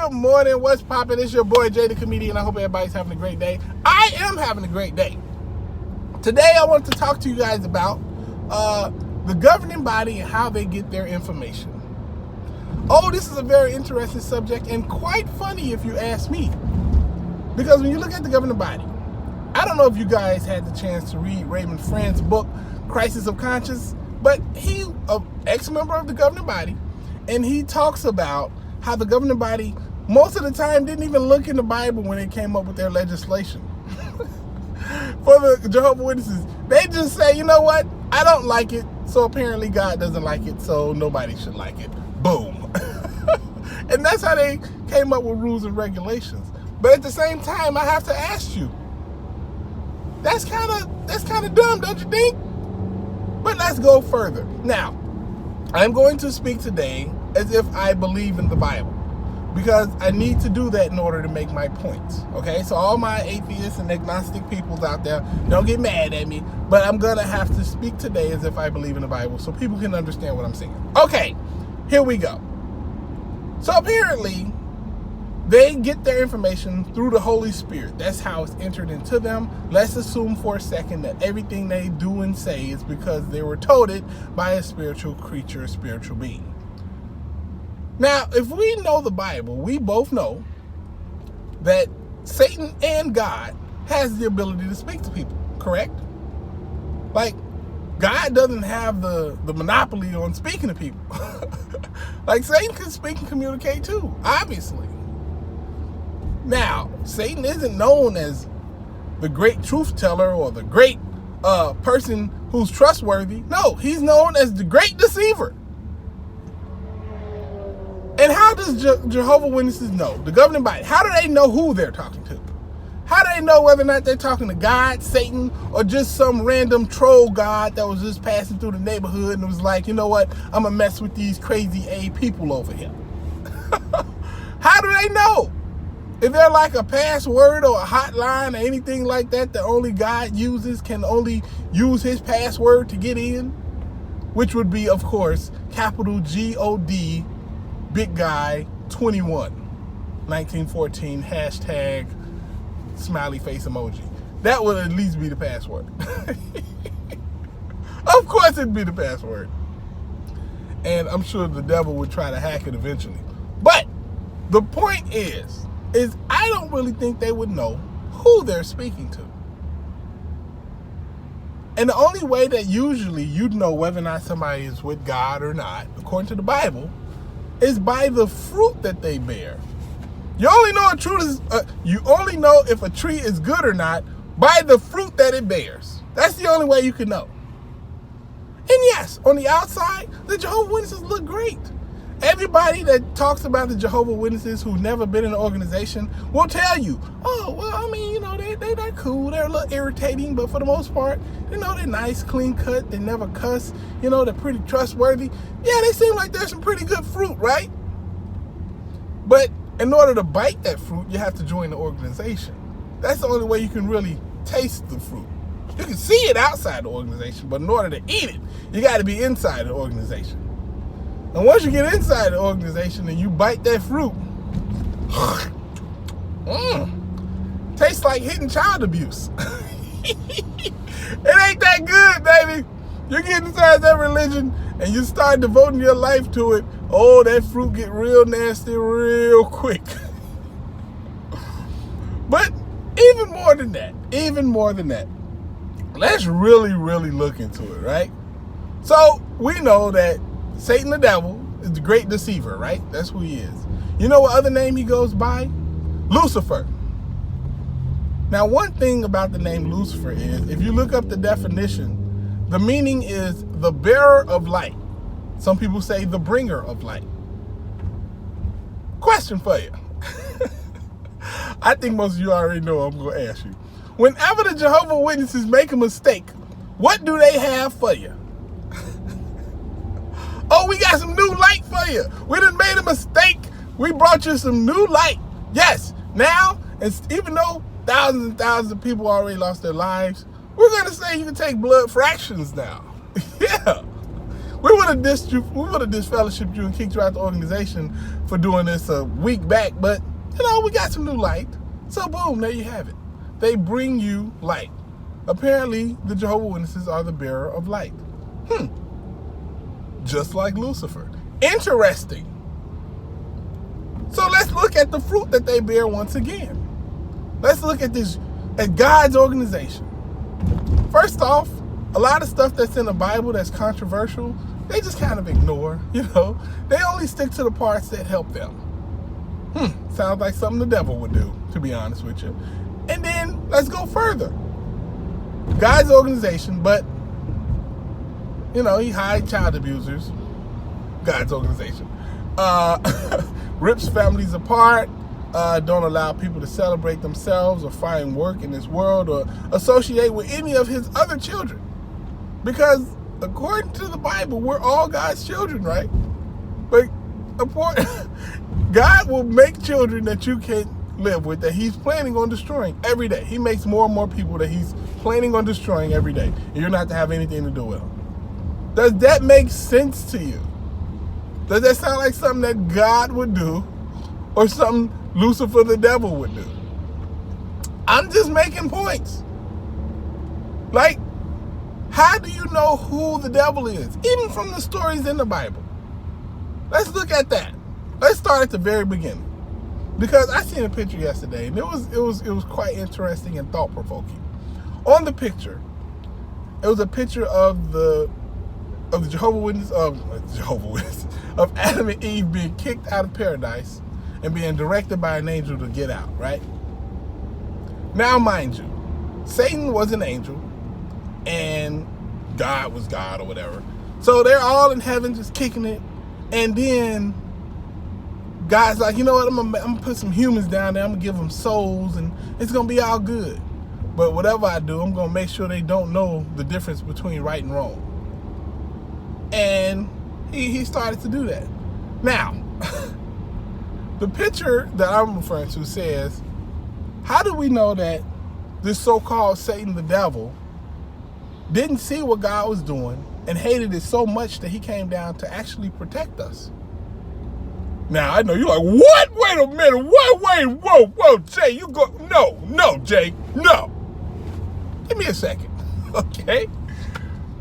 Good morning. What's poppin'? It's your boy Jay the Comedian. I hope everybody's having a great day. I am having a great day. Today I want to talk to you guys about the governing body and how they get their information. Oh, this is a very interesting subject and quite funny if you ask me. Because when you look at the governing body, I don't know if you guys had the chance to read Raymond Friend's book, Crisis of Conscience, but he's an ex-member of the governing body, and he talks about how the governing body most of the time didn't even look in the Bible when they came up with their legislation. For the Jehovah Witnesses, they just say, you know what, I don't like it, so apparently God doesn't like it, so nobody should like it. Boom. And that's how they came up with rules and regulations. But at the same time, I have to ask you, that's kind of dumb, don't you think? But let's go further. Now, I'm going to speak today as if I believe in the Bible, because I need to do that in order to make my points, okay? So all my atheists and agnostic peoples out there, don't get mad at me, but I'm gonna have to speak today as if I believe in the Bible so people can understand what I'm saying. Okay, here we go. So apparently, they get their information through the Holy Spirit. That's how it's entered into them. Let's assume for a second that everything they do and say is because they were told it by a spiritual creature, a spiritual being. Now, if we know the Bible, we both know that Satan and God has the ability to speak to people, correct? Like, God doesn't have the monopoly on speaking to people. Like, Satan can speak and communicate too, obviously. Now, Satan isn't known as the great truth teller or the great person who's trustworthy. No, he's known as the great deceiver. And how does Jehovah Witnesses know? The governing body, how do they know who they're talking to? How do they know whether or not they're talking to God, Satan, or just some random troll god that was just passing through the neighborhood and was like, you know what, I'm going to mess with these crazy A people over here? How do they know? Is there like a password or a hotline or anything like that only God uses, can only use his password to get in? Which would be, of course, capital G-O-D, big guy, 21, 1914, hashtag, smiley face emoji. That would at least be the password. Of course it'd be the password. And I'm sure the devil would try to hack it eventually. But the point is I don't really think they would know who they're speaking to. And the only way that usually you'd know whether or not somebody is with God or not, according to the Bible, is by the fruit that they bear. You only know you only know if a tree is good or not by the fruit that it bears. That's the only way you can know. And yes, on the outside, the Jehovah Witnesses look great. Everybody that talks about the Jehovah Witnesses who've never been in an organization will tell you, oh, well, I mean, you know, they're cool. They're a little irritating, but for the most part, you know, they're nice, clean cut. They never cuss. You know, they're pretty trustworthy. Yeah, they seem like there's some pretty good fruit, right? But in order to bite that fruit, you have to join the organization. That's the only way you can really taste the fruit. You can see it outside the organization, but in order to eat it, you got to be inside the organization. And once you get inside the organization and you bite that fruit, tastes like hitting child abuse. It ain't that good, baby. You get inside that religion and you start devoting your life to it, oh, that fruit get real nasty real quick. But even more than that, let's really, really look into it, right? So we know that Satan the devil is the great deceiver, right? That's who he is. You know what other name he goes by? Lucifer. Now, one thing about the name Lucifer is, if you look up the definition, the meaning is the bearer of light. Some people say the bringer of light. Question for you. I think most of you already know I'm going to ask you. Whenever the Jehovah Witnesses make a mistake, what do they have for you? Oh, we got some new light for you. We done made a mistake. We brought you some new light. Yes, now, even though thousands and thousands of people already lost their lives, we're going to say you can take blood fractions now. Yeah. We would have disfellowshipped you and kicked you out the organization for doing this a week back, but we got some new light. So boom, there you have it. They bring you light. Apparently, the Jehovah Witnesses are the bearer of light. Just like Lucifer. Interesting. So let's look at the fruit that they bear once again. Let's look at God's organization. First off, a lot of stuff that's in the Bible that's controversial, they just kind of ignore, They only stick to the parts that help them. Sounds like something the devil would do, to be honest with you. And then let's go further. God's organization, but, he hides child abusers. God's organization. Rips families apart, don't allow people to celebrate themselves or find work in this world or associate with any of his other children. Because according to the Bible, we're all God's children, right? But God will make children that you can't live with, that he's planning on destroying every day. He makes more and more people that he's planning on destroying every day. And you're not to have anything to do with them. Does that make sense to you? Does that sound like something that God would do or something Lucifer the devil would do? I'm just making points. Like, how do you know who the devil is? Even from the stories in the Bible. Let's look at that. Let's start at the very beginning. Because I seen a picture yesterday, and it was quite interesting and thought-provoking. On the picture, it was a picture of the Jehovah Witness of Adam and Eve being kicked out of paradise and being directed by an angel to get out, right? Now, mind you, Satan was an angel and God was God or whatever. So they're all in heaven just kicking it. And then God's like, you know what, I'm gonna put some humans down there. I'm gonna give them souls and it's gonna be all good. But whatever I do, I'm gonna make sure they don't know the difference between right and wrong. And he started to do that. Now, the picture that I'm referring to says, how do we know that this so-called Satan the devil didn't see what God was doing and hated it so much that he came down to actually protect us? Now, I know you're like, what? Wait a minute. Whoa, Jay, you go. No, Jay, no. Give me a second, okay?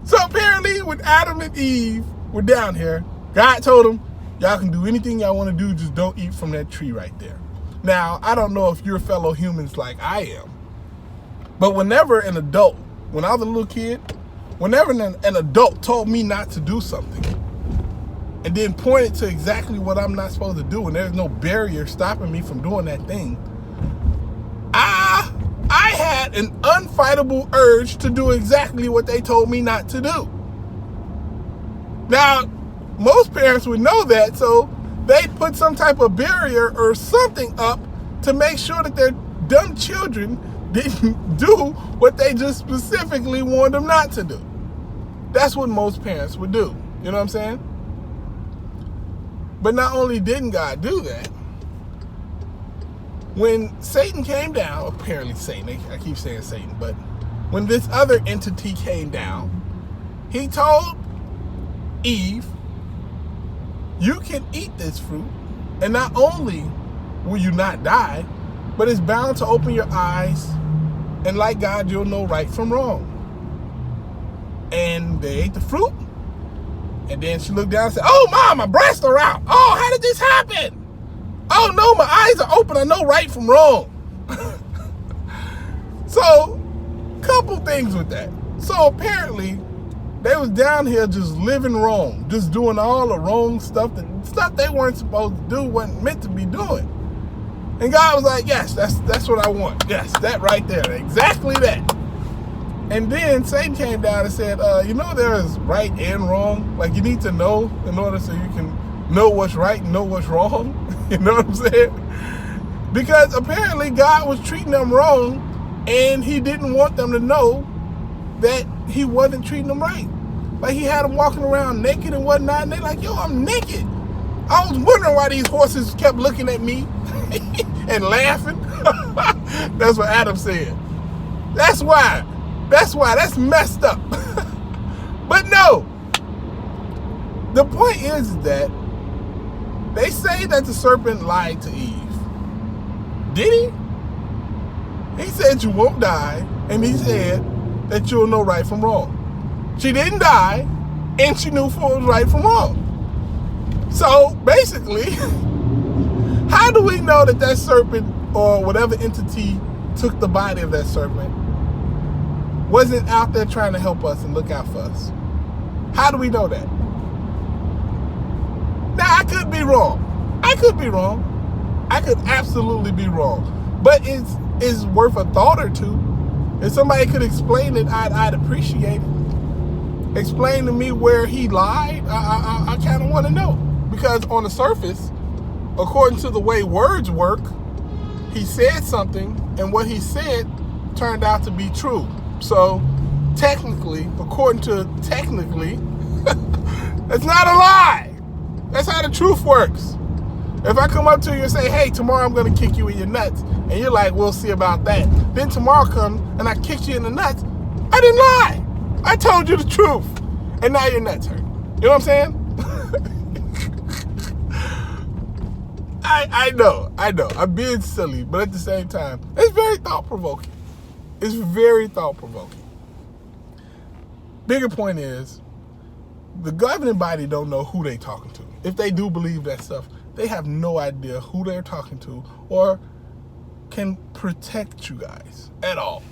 So apparently when Adam and Eve were down here, God told them, y'all can do anything y'all want to do, just don't eat from that tree right there. Now, I don't know if you're fellow humans like I am, but whenever an adult, when I was a little kid, whenever an adult told me not to do something and then pointed to exactly what I'm not supposed to do and there's no barrier stopping me from doing that thing, I had an unfightable urge to do exactly what they told me not to do. Now, most parents would know that, so they'd put some type of barrier or something up to make sure that their dumb children didn't do what they just specifically warned them not to do. That's what most parents would do. You know what I'm saying? But not only didn't God do that, when Satan came down, apparently Satan, I keep saying Satan, but when this other entity came down, he told Eve, you can eat this fruit, and not only will you not die, but it's bound to open your eyes, and like God, you'll know right from wrong. And they ate the fruit, and then she looked down and said, oh, Mom, my breasts are out. Oh, how did this happen? Oh, no, my eyes are open. I know right from wrong. So, couple things with that. So, apparently, they was down here just living wrong, just doing all the wrong stuff, stuff they weren't supposed to do, wasn't meant to be doing. And God was like, yes, that's what I want. Yes, that right there, exactly that. And then Satan came down and said, there is right and wrong. Like, you need to know in order so you can know what's right and know what's wrong. You know what I'm saying? Because apparently God was treating them wrong and he didn't want them to know that he wasn't treating them right. Like, he had them walking around naked and whatnot, and they're like, yo, I'm naked. I was wondering why these horses kept looking at me and laughing. That's what Adam said. That's why. That's messed up. But no. The point is that They say that the serpent lied to Eve. Did he? He said you won't die, and he said that you'll know right from wrong. She didn't die, and she knew what was right from wrong. So basically, how do we know that that serpent or whatever entity took the body of that serpent wasn't out there trying to help us and look out for us? How do we know that? Now, I could be wrong. I could be wrong. I could absolutely be wrong. But it's worth a thought or two. If somebody could explain it, I'd appreciate it. Explain to me where he lied. I kind of want to know. Because on the surface, according to the way words work, he said something, and what he said turned out to be true. So technically, it's not a lie. That's how the truth works. If I come up to you and say, hey, tomorrow I'm going to kick you in your nuts, and you're like, we'll see about that. Then tomorrow comes and I kicked you in the nuts, I didn't lie. I told you the truth. And now your nuts hurt. You know what I'm saying? I know. I'm being silly, but at the same time, it's very thought-provoking. It's very thought-provoking. Bigger point is, the governing body don't know who they talking to. If they do believe that stuff, they have no idea who they're talking to or can protect you guys at all.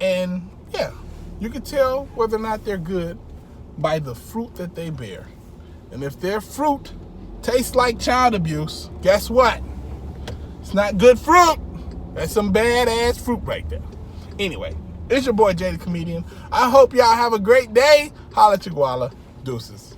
And yeah, you can tell whether or not they're good by the fruit that they bear. And if their fruit tastes like child abuse, guess what? It's not good fruit. That's some badass fruit right there. Anyway, it's your boy Jay the Comedian. I hope y'all have a great day. Holla Chiguala. Deuces.